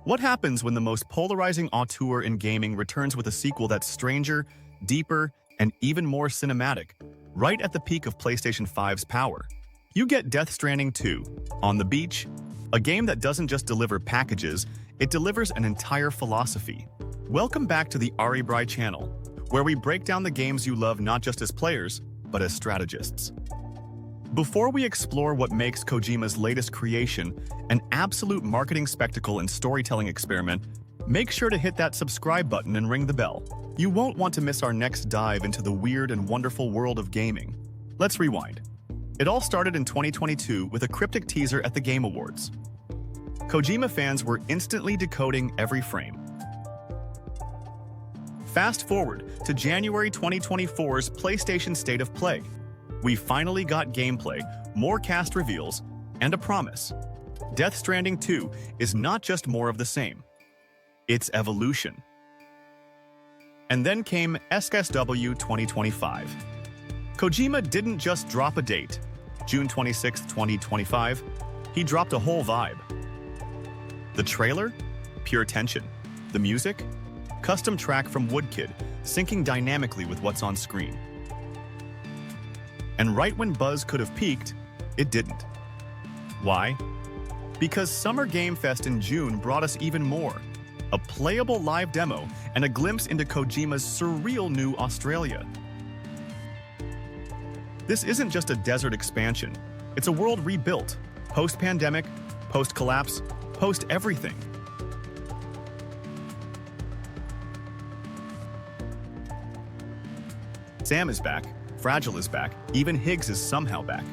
What happens when the most polarizing auteur in gaming returns with a sequel that's stranger, deeper, and even more cinematic, right at the peak of PlayStation 5's power? You get Death Stranding 2, On the Beach, a game that doesn't just deliver packages, it delivers an entire philosophy. Welcome back to the Aribrai channel, where we break down the games you love not just as players, but as strategists. Before we explore what makes Kojima's latest creation an absolute marketing spectacle and storytelling experiment, make sure to hit that subscribe button and ring the bell. You won't want to miss our next dive into the weird and wonderful world of gaming. Let's rewind. It all started in 2022 with a cryptic teaser at the Game Awards. Kojima fans were instantly decoding every frame. Fast forward to January 2024's PlayStation State of Play. We finally got gameplay, more cast reveals, and a promise. Death Stranding 2 is not just more of the same. It's evolution. And then came SSW 2025. Kojima didn't just drop a date, June 26, 2025. He dropped a whole vibe. The trailer? Pure tension. The music? Custom track from Woodkid, syncing dynamically with what's on screen. And right when buzz could have peaked, it didn't. Why? Because Summer Game Fest in June brought us even more. A playable live demo and a glimpse into Kojima's surreal new Australia. This isn't just a desert expansion. It's a world rebuilt, post-pandemic, post-collapse, post-everything. Sam is back, Fragile is back, even Higgs is somehow back.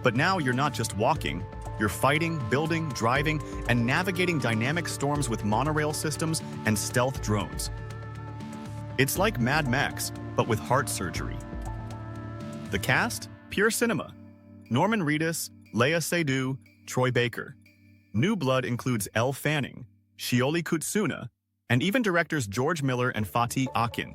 But now you're not just walking, you're fighting, building, driving, and navigating dynamic storms with monorail systems and stealth drones. It's like Mad Max, but with heart surgery. The cast? Pure cinema. Norman Reedus, Lea Seydoux, Troy Baker. New blood includes Elle Fanning, Shioli Kutsuna, and even directors George Miller and Fatih Akin.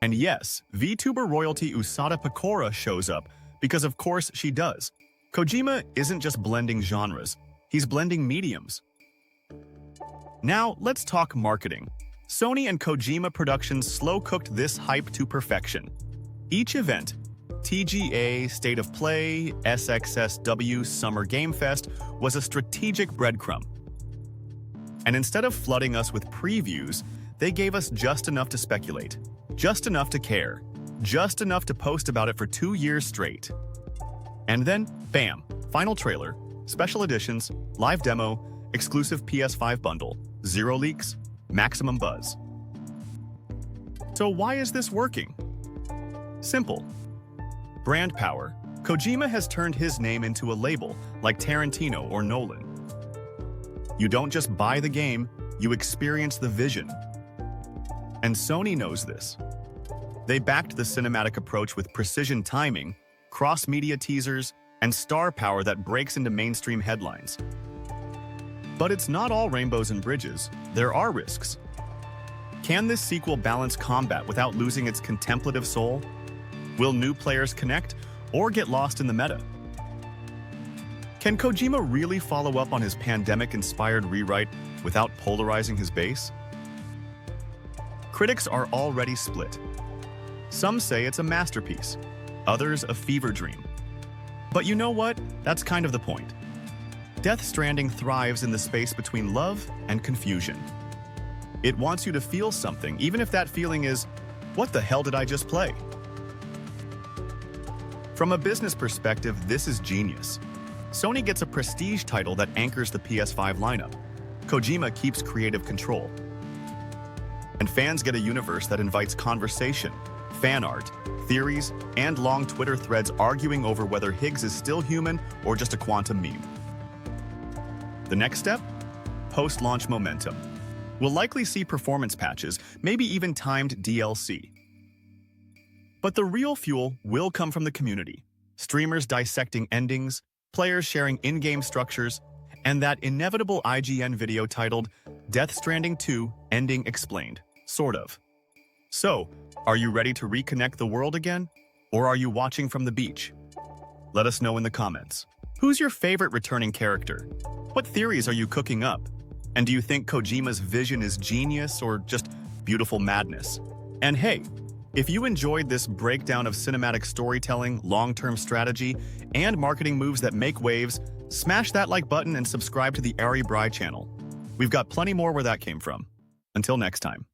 And yes, VTuber royalty Usada Pecora shows up, because of course she does. Kojima isn't just blending genres, he's blending mediums. Now, let's talk marketing. Sony and Kojima Productions slow-cooked this hype to perfection. Each event, TGA, State of Play, SXSW, Summer Game Fest, was a strategic breadcrumb. And instead of flooding us with previews, they gave us just enough to speculate. Just enough to care. Just enough to post about it for 2 years straight. And then, bam, final trailer, special editions, live demo, exclusive PS5 bundle, zero leaks, maximum buzz. So why is this working? Simple. Brand power. Kojima has turned his name into a label, like Tarantino or Nolan. You don't just buy the game, you experience the vision. And Sony knows this. They backed the cinematic approach with precision timing, cross-media teasers, and star power that breaks into mainstream headlines. But it's not all rainbows and bridges. There are risks. Can this sequel balance combat without losing its contemplative soul? Will new players connect or get lost in the meta? Can Kojima really follow up on his pandemic-inspired rewrite without polarizing his base? Critics are already split. Some say it's a masterpiece, others a fever dream. But you know what? That's kind of the point. Death Stranding thrives in the space between love and confusion. It wants you to feel something, even if that feeling is, what the hell did I just play? From a business perspective, this is genius. Sony gets a prestige title that anchors the PS5 lineup. Kojima keeps creative control. And fans get a universe that invites conversation, fan art, theories, and long Twitter threads arguing over whether Higgs is still human or just a quantum meme. The next step? Post-launch momentum. We'll likely see performance patches, maybe even timed DLC. But the real fuel will come from the community. Streamers dissecting endings, players sharing in-game structures, and that inevitable IGN video titled Death Stranding 2 Ending Explained, sort of. So, are you ready to reconnect the world again? Or are you watching from the beach? Let us know in the comments. Who's your favorite returning character? What theories are you cooking up? And do you think Kojima's vision is genius or just beautiful madness? And hey, if you enjoyed this breakdown of cinematic storytelling, long-term strategy, and marketing moves that make waves, smash that like button and subscribe to the Ari Bry channel. We've got plenty more where that came from. Until next time.